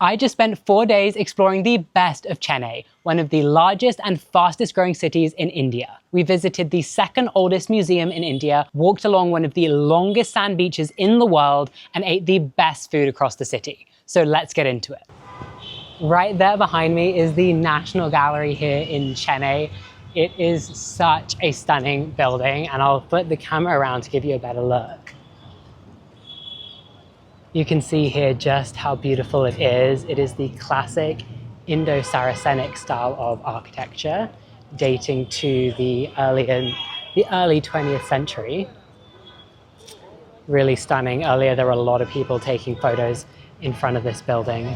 I just spent 4 days exploring the best of Chennai, one of the largest and fastest growing cities in India. We visited the second oldest museum in India, walked along one of the longest sand beaches in the world, and ate the best food across the city. So let's get into it. Right there behind me is the National Gallery here in Chennai. It is such a stunning building, and I'll flip the camera around to give you a better look. You can see here just how beautiful it is. It is the classic Indo-Saracenic style of architecture, dating to the early 20th century. Really stunning. Earlier there were a lot of people taking photos in front of this building.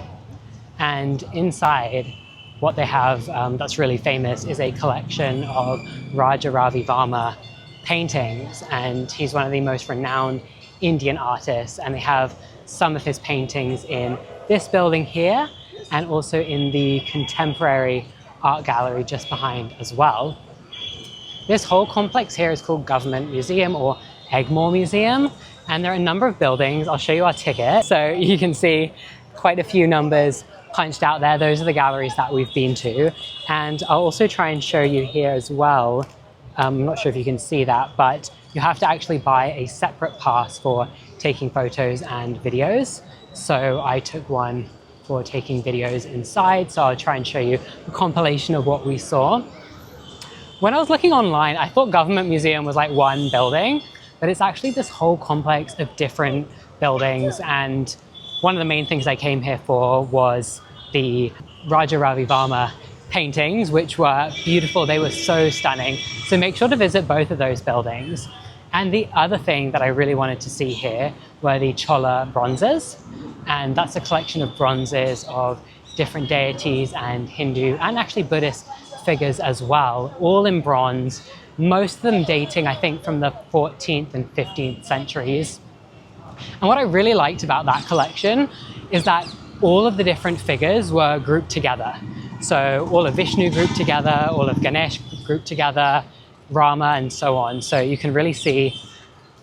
And inside, what they have that's really famous is a collection of Raja Ravi Varma paintings, and he's one of the most renowned Indian artists, and they have some of his paintings in this building here and also in the contemporary art gallery just behind as well. This whole complex here is called Government Museum or Egmore Museum, and there are a number of buildings. I'll show you our ticket. So you can see quite a few numbers punched out there. Those are the galleries that we've been to. And I'll also try and show you here as well. I'm not sure if you can see that, but you have to actually buy a separate pass for taking photos and videos. So I took one for taking videos inside, so I'll try and show you a compilation of what we saw. When I was looking online, I thought Government Museum was like one building, but it's actually this whole complex of different buildings, and one of the main things I came here for was the Raja Ravi Varma paintings, which were beautiful. They were so stunning. So make sure to visit both of those buildings. And the other thing that I really wanted to see here were the Chola bronzes. And that's a collection of bronzes of different deities and Hindu and actually Buddhist figures as well, all in bronze, most of them dating, I think, from the 14th and 15th centuries. And what I really liked about that collection is that all of the different figures were grouped together. So all of Vishnu grouped together, all of Ganesh grouped together, Rama, and so on. So you can really see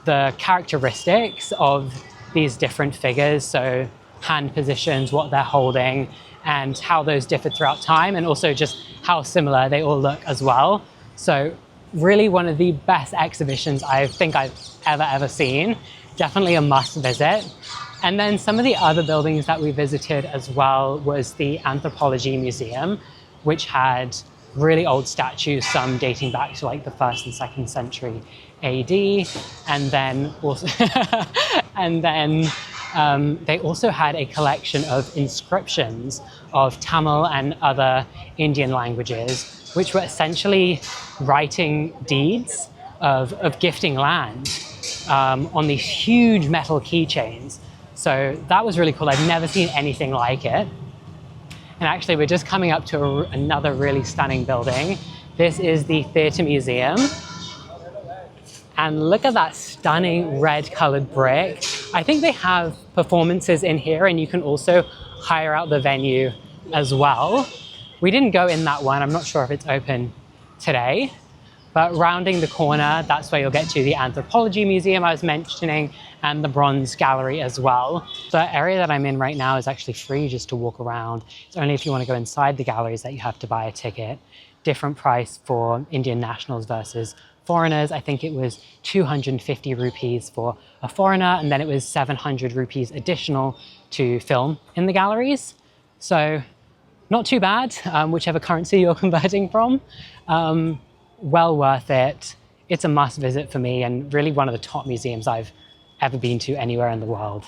the characteristics of these different figures. So hand positions, what they're holding, and how those differ throughout time, and also just how similar they all look as well. So really one of the best exhibitions I think I've ever seen. Definitely a must visit. And then some of the other buildings that we visited as well was the Anthropology Museum, which had really old statues, some dating back to like the 1st and 2nd century AD. And then also, they also had a collection of inscriptions of Tamil and other Indian languages, which were essentially writing deeds of gifting land on these huge metal keychains. So that was really cool. I've never seen anything like it. And actually, we're just coming up to another really stunning building. This is the Theatre Museum. And look at that stunning red colored brick. I think they have performances in here, and you can also hire out the venue as well. We didn't go in that one. I'm not sure if it's open today. But rounding the corner, that's where you'll get to the Anthropology Museum I was mentioning, and the Bronze Gallery as well. The area that I'm in right now is actually free just to walk around. It's only if you want to go inside the galleries that you have to buy a ticket. Different price for Indian nationals versus foreigners. I think it was 250 rupees for a foreigner, and then it was 700 rupees additional to film in the galleries. So not too bad, whichever currency you're converting from. Well worth it. It's a must visit for me, and really one of the top museums I've ever been to anywhere in the world.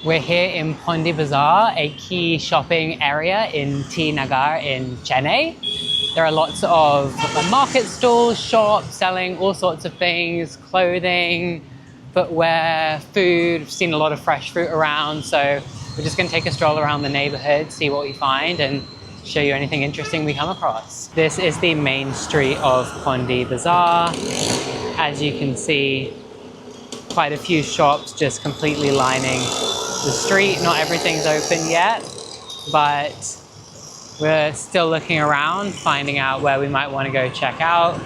We're here in Pondy Bazaar, a key shopping area in T Nagar in Chennai. There are lots of market stalls, shops selling all sorts of things, clothing, footwear, food. We've seen a lot of fresh fruit around, so we're just going to take a stroll around the neighborhood, see what we find, and show you anything interesting we come across. This is the main street of Pondy Bazaar. As you can see, quite a few shops just completely lining the street. Not everything's open yet, but we're still looking around, finding out where we might want to go check out.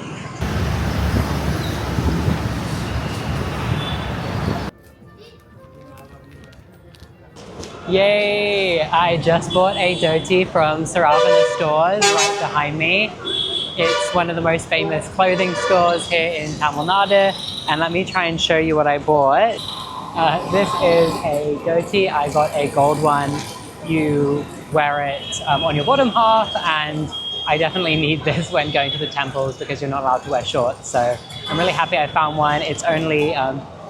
Yay! I just bought a dhoti from Saravana stores right behind me. It's one of the most famous clothing stores here in Tamil Nadu. And let me try and show you what I bought. This is a dhoti. I got a gold one. You wear it on your bottom half, and I definitely need this when going to the temples because you're not allowed to wear shorts. So I'm really happy I found one. It's only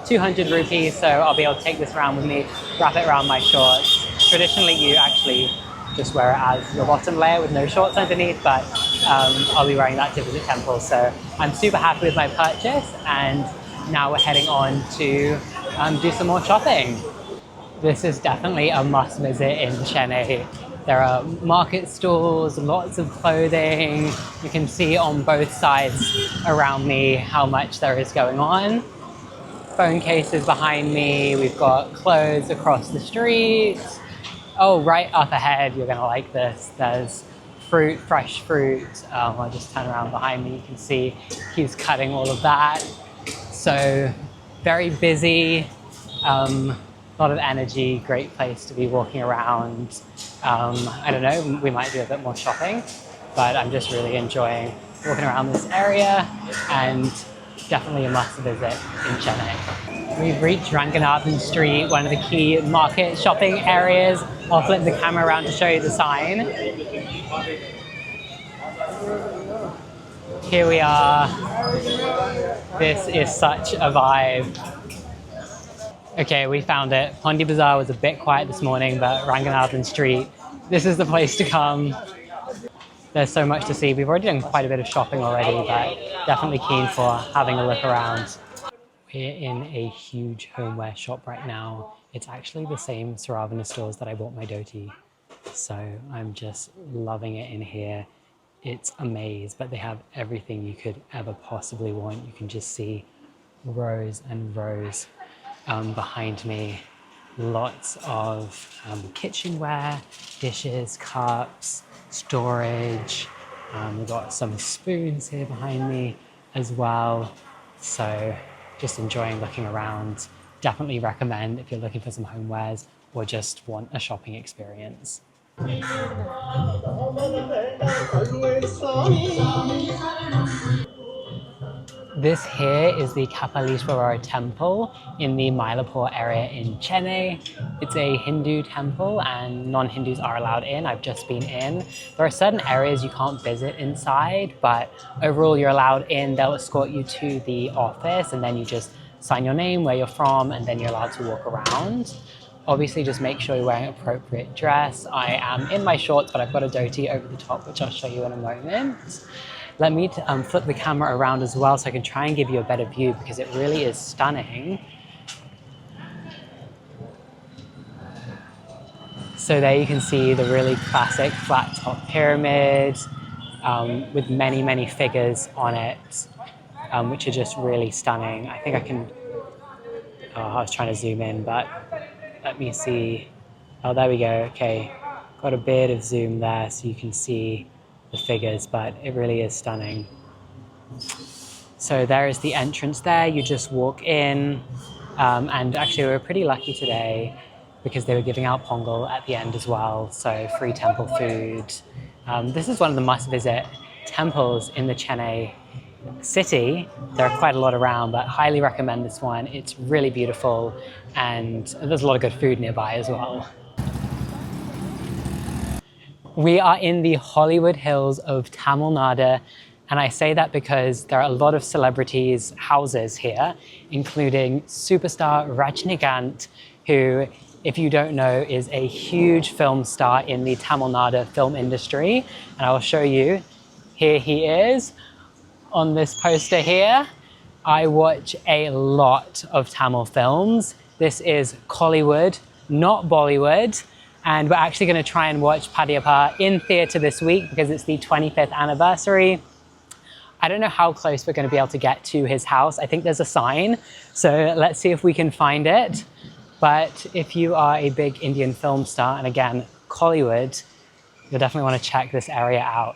200 rupees, so I'll be able to take this around with me, wrap it around my shorts. Traditionally, you actually just wear it as your bottom layer with no shorts underneath, but I'll be wearing that to visit temples. So I'm super happy with my purchase, and now we're heading on to do some more shopping. This is definitely a must visit in Chennai. There are market stalls, lots of clothing. You can see on both sides around me how much there is going on. Phone cases behind me, we've got clothes across the street. Oh, right up ahead, you're gonna like this. There's fruit, fresh fruit. I'll just turn around behind me, you can see he's cutting all of that. So very busy, a lot of energy, great place to be walking around. I don't know, we might do a bit more shopping, but I'm just really enjoying walking around this area, and definitely a must visit in Chennai. We've reached Ranganathan Street, one of the key market shopping areas. I'll flip the camera around to show you the sign. Here we are. This is such a vibe. Okay, we found it. Pondy Bazaar was a bit quiet this morning, but Ranganathan Street, this is the place to come. There's so much to see. We've already done quite a bit of shopping already, but definitely keen for having a look around. We're in a huge homeware shop right now. It's actually the same Saravana stores that I bought my dhoti. So I'm just loving it in here. It's a maze, but they have everything you could ever possibly want. You can just see rows and rows behind me. Lots of kitchenware, dishes, cups, storage. We've got some spoons here behind me as well. So just enjoying looking around. Definitely recommend if you're looking for some homewares or just want a shopping experience. This here is the Kapaleeshwarar Temple in the Mylapore area in Chennai. It's a Hindu temple and non-Hindus are allowed in. I've just been in. There are certain areas you can't visit inside, but overall you're allowed in. They'll escort you to the office and then you just sign your name, where you're from, and then you're allowed to walk around. Obviously just make sure you're wearing appropriate dress. I am in my shorts, but I've got a dhoti over the top, which I'll show you in a moment. Let me flip the camera around as well so I can try and give you a better view because it really is stunning. So there you can see the really classic flat top pyramid with many, many figures on it, which are just really stunning. I think I can, I was trying to zoom in, but let me see. Oh, there we go. Okay, got a bit of zoom there so you can see the figures, but it really is stunning. So there is the entrance there. You just walk in, and actually we were pretty lucky today because they were giving out pongal at the end as well, so free temple food. This is one of the must-visit temples in the Chennai city. There are quite a lot around, but highly recommend this one. It's really beautiful, and there's a lot of good food nearby as well. We are in the Hollywood Hills of Tamil Nadu, and I say that because there are a lot of celebrities' houses here, including superstar Rajinikanth, who, if you don't know, is a huge film star in the Tamil Nadu film industry. And I will show you. Here he is on this poster here. I watch a lot of Tamil films. This is Kollywood, not Bollywood. And we're actually going to try and watch Padiyappa in theatre this week because it's the 25th anniversary. I don't know how close we're going to be able to get to his house. I think there's a sign, so let's see if we can find it. But if you are a big Indian film star, and again, Kollywood, you'll definitely want to check this area out.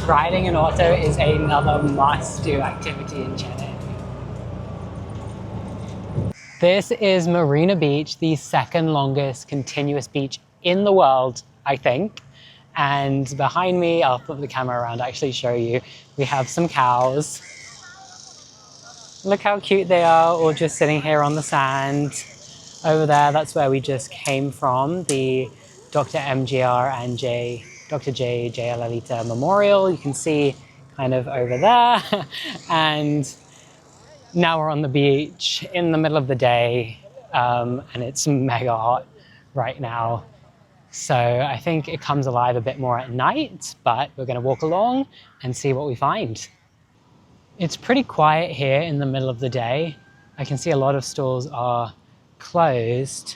Riding an auto is another must-do activity in Chennai. This is Marina Beach, the second longest continuous beach in the world, I think. And behind me, I'll flip the camera around to actually show you, we have some cows. Look how cute they are, all just sitting here on the sand. Over there, that's where we just came from, the Dr. MGR and Dr. J. Jayalalitha Memorial. You can see kind of over there. And now we're on the beach in the middle of the day, and it's mega hot right now. So I think it comes alive a bit more at night, but we're going to walk along and see what we find. It's pretty quiet here in the middle of the day. I can see a lot of stalls are closed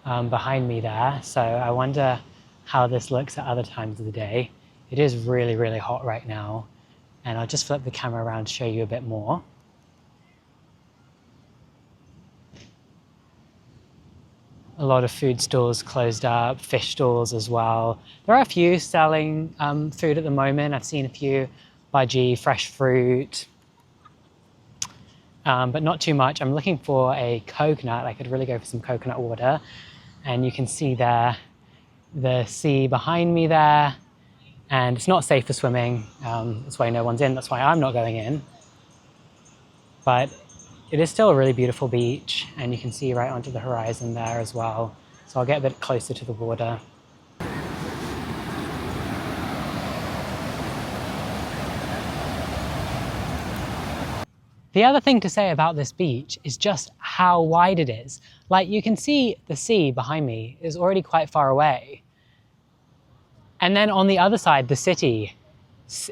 behind me there. So I wonder how this looks at other times of the day. It is really, really hot right now. And I'll just flip the camera around to show you a bit more. A lot of food stalls closed up, fish stalls as well. There are a few selling food at the moment. I've seen a few bhaji, fresh fruit, but not too much. I'm looking for a coconut. I could really go for some coconut water. And you can see there, the sea behind me there. And it's not safe for swimming. That's why no one's in. That's why I'm not going in. But it is still a really beautiful beach, and you can see right onto the horizon there as well. So I'll get a bit closer to the water. The other thing to say about this beach is just how wide it is. Like, you can see the sea behind me is already quite far away. And then on the other side, the city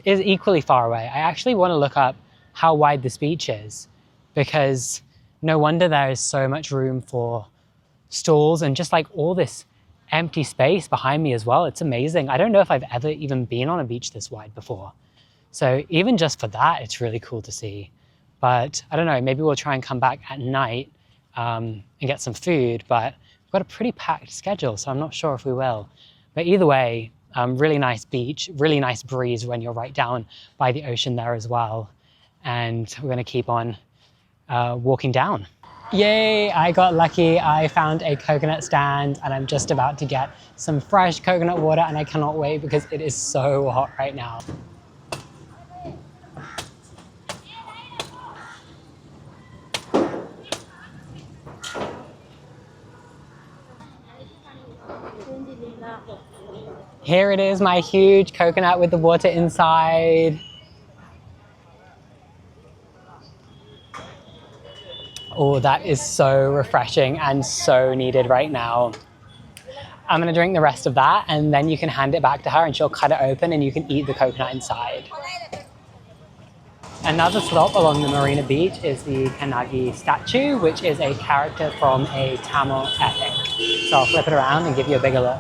is equally far away. I actually want to look up how wide this beach is, because no wonder there is so much room for stalls and just like all this empty space behind me as well. It's amazing. I don't know if I've ever even been on a beach this wide before. So even just for that, it's really cool to see. But I don't know, maybe we'll try and come back at night and get some food, but we've got a pretty packed schedule, so I'm not sure if we will. But either way, really nice beach, really nice breeze when you're right down by the ocean there as well. And we're gonna keep on walking down. Yay, I got lucky. I found a coconut stand and I'm just about to get some fresh coconut water, and I cannot wait because it is so hot right now. Here it is, my huge coconut with the water inside. Oh, that is so refreshing and so needed right now. I'm gonna drink the rest of that, and then you can hand it back to her and she'll cut it open and you can eat the coconut inside. Another stop along the Marina Beach is the Kannagi statue, which is a character from a Tamil epic. So I'll flip it around and give you a bigger look.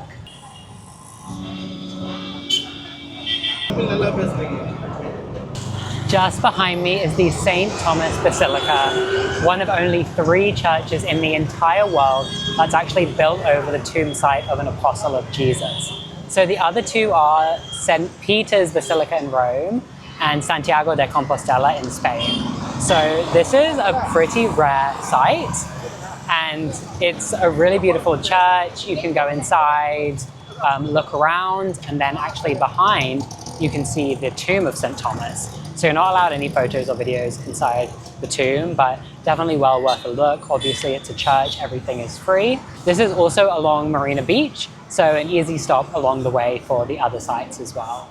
Just behind me is the St. Thomas Basilica, one of only 3 churches in the entire world that's actually built over the tomb site of an apostle of Jesus. So the other 2 are St. Peter's Basilica in Rome and Santiago de Compostela in Spain. So this is a pretty rare site, and it's a really beautiful church. You can go inside, look around, and then actually behind you can see the tomb of St. Thomas. So you're not allowed any photos or videos inside the tomb, but definitely well worth a look. Obviously it's a church, everything is free. This is also along Marina Beach, so an easy stop along the way for the other sites as well.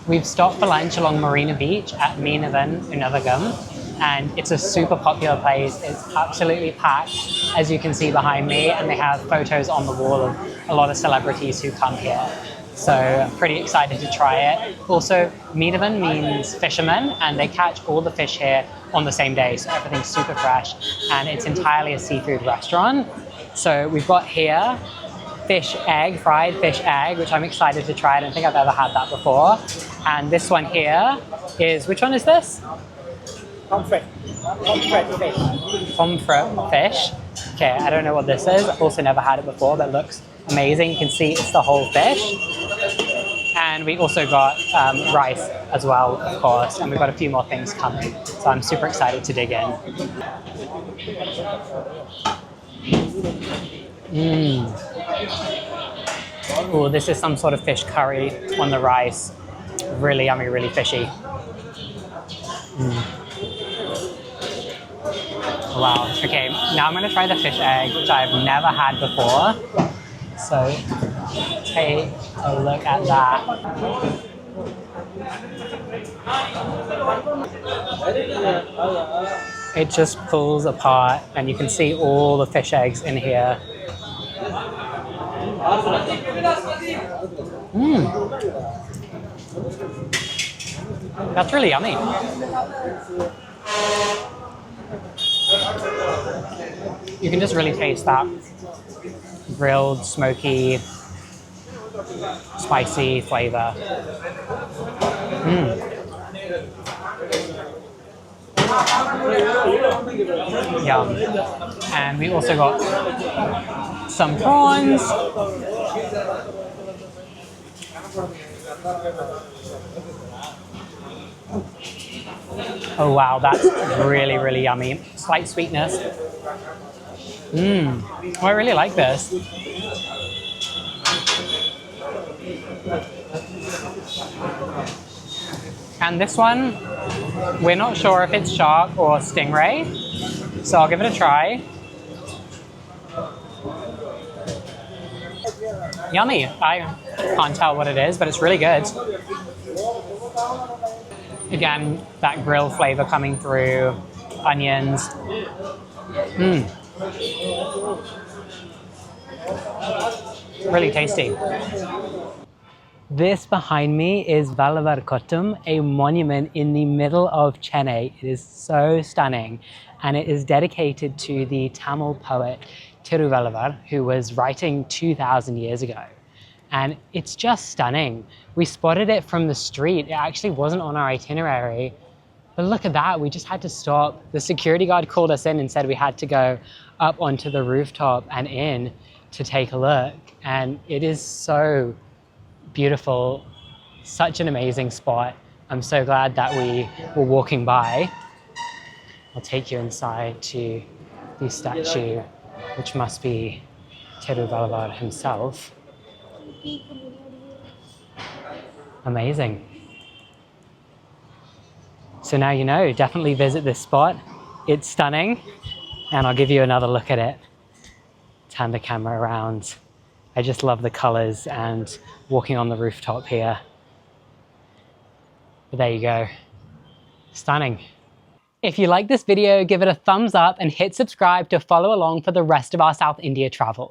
We've stopped for lunch along Marina Beach at Meenavan, Unavagam, and it's a super popular place. It's absolutely packed, as you can see behind me, and they have photos on the wall of a lot of celebrities who come here. So pretty excited to try it. Also, Meenavan means fisherman, and they catch all the fish here on the same day. So everything's super fresh, and it's entirely a seafood restaurant. So we've got here fish egg, fried fish egg, which I'm excited to try. I don't think I've ever had that before. And this one here is, which one is this? Pomfret. Pomfret fish. Pomfret fish. Okay, I don't know what this is. I've also never had it before, but it looks amazing. You can see it's the whole fish. And we also got rice as well, of course, and we've got a few more things coming. So I'm super excited to dig in. Oh, this is some sort of fish curry on the rice. Really yummy, really fishy. Wow. Okay, now I'm going to try the fish egg, which I've never had before. So take a look at that. It just pulls apart, and you can see all the fish eggs in here. That's really yummy. You can just really taste that grilled, smoky, spicy flavor. Yum. And we also got some prawns. Oh wow, that's really, really yummy. Slight sweetness. Oh, I really like this. And this one, we're not sure if it's shark or stingray, so I'll give it a try. Yummy. I can't tell what it is, but it's really good. Again, that grill flavor coming through, onions. Really tasty. This behind me is Valluvar Kottam, a monument in the middle of Chennai. It is so stunning, and it is dedicated to the Tamil poet Tiruvalluvar, who was writing 2,000 years ago. And it's just stunning. We spotted it from the street. It actually wasn't on our itinerary. But look at that, we just had to stop. The security guard called us in and said we had to go up onto the rooftop and in to take a look. And it is so beautiful, such an amazing spot. I'm so glad that we were walking by. I'll take you inside to the statue, which must be Tiruvalluvar himself. Amazing. So now you know, definitely visit this spot. It's stunning, and I'll give you another look at it. Turn the camera around. I just love the colors and walking on the rooftop here. But there you go. Stunning. If you like this video, give it a thumbs up and hit subscribe to follow along for the rest of our South India travel.